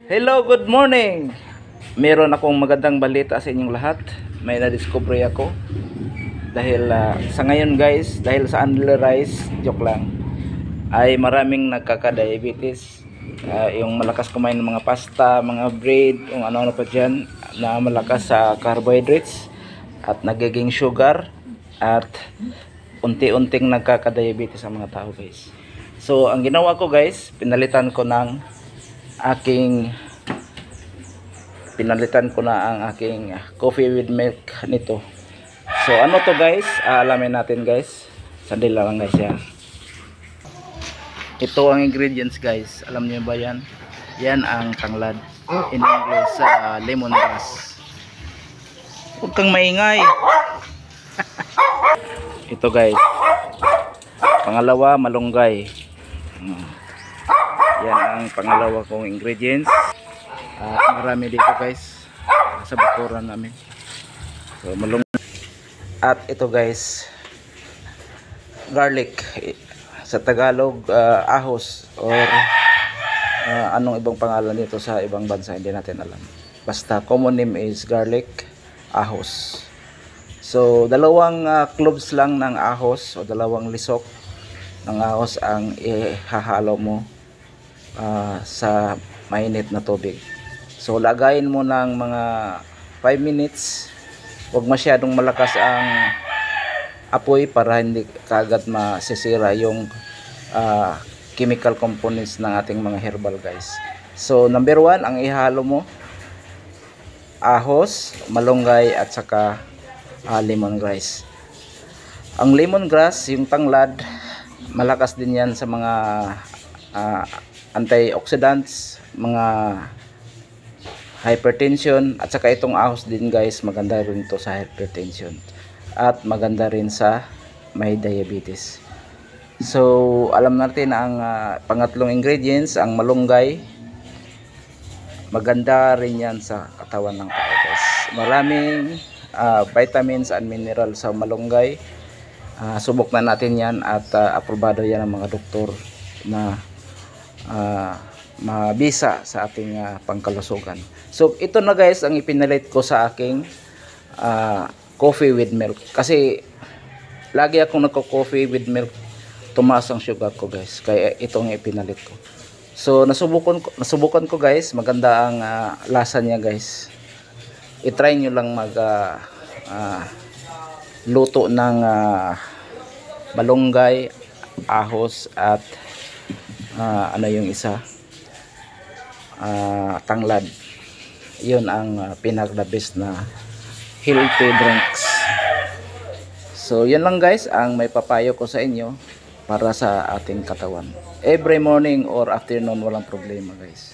Hello, good morning! Meron akong magandang balita sa inyong lahat. May na-discover ako. Dahil sa ngayon guys, dahil sa unli rice, joke lang, ay maraming nagkaka-diabetes. Yung malakas kumain ng mga pasta, mga bread, yung ano-ano pa dyan, na malakas sa carbohydrates at nagiging sugar at unti-unting nagkaka-diabetes ang mga tao guys. So ang ginawa ko guys, pinalitan ko na ang aking coffee with milk nito. So ano to guys, alamin natin guys. Sandali lang guys yan. Ito ang ingredients guys. Alam niyo ba yan? Yan ang tanglad. In English, lemongrass. Huwag kang maingay. Ito guys. Pangalawa, malunggay. Yan ang pangalawa kong ingredients. Marami dito guys sa bakuran namin. So malunggay. At ito guys, garlic. Sa Tagalog, ahos or anong ibang pangalan nito sa ibang bansa hindi natin alam. Basta common name is garlic, ahos. So dalawang cloves lang ng ahos o dalawang lisok ng ahos ang ihahalo mo sa mainit na tubig. So lagayin mo ng mga 5 minutes. Huwag masyadong malakas ang apoy para hindi kagad masisira yung chemical components ng ating mga herbal guys. So number 1, ang ihalo mo ahos, malunggay at saka lemongrass. Ang lemongrass, yung tanglad, malakas din yan sa mga antioxidants, mga hypertension, at saka itong ahos din guys, maganda rin to sa hypertension at maganda rin sa may diabetes. So alam natin ang pangatlong ingredients, ang malunggay, maganda rin yan sa katawan ng tao guys. Maraming vitamins and minerals sa malunggay. Subok na natin yan at aprobado yan ng mga doktor na mabisa sa ating pangkalusugan. So ito na guys ang ipinalit ko sa aking coffee with milk. Kasi lagi akong nagko-coffee with milk, tumaas ang sugar ko guys. Kaya ito ang ipinalit ko. So nasubukan ko guys, maganda ang lasa niya guys. I-try nyo lang mag luto ng malunggay, ahos at ano yung isa, tanglad. Yun ang pinaka best na healthy drinks. So yan lang guys ang may papayo ko sa inyo para sa ating katawan. Every morning or afternoon, walang problema guys.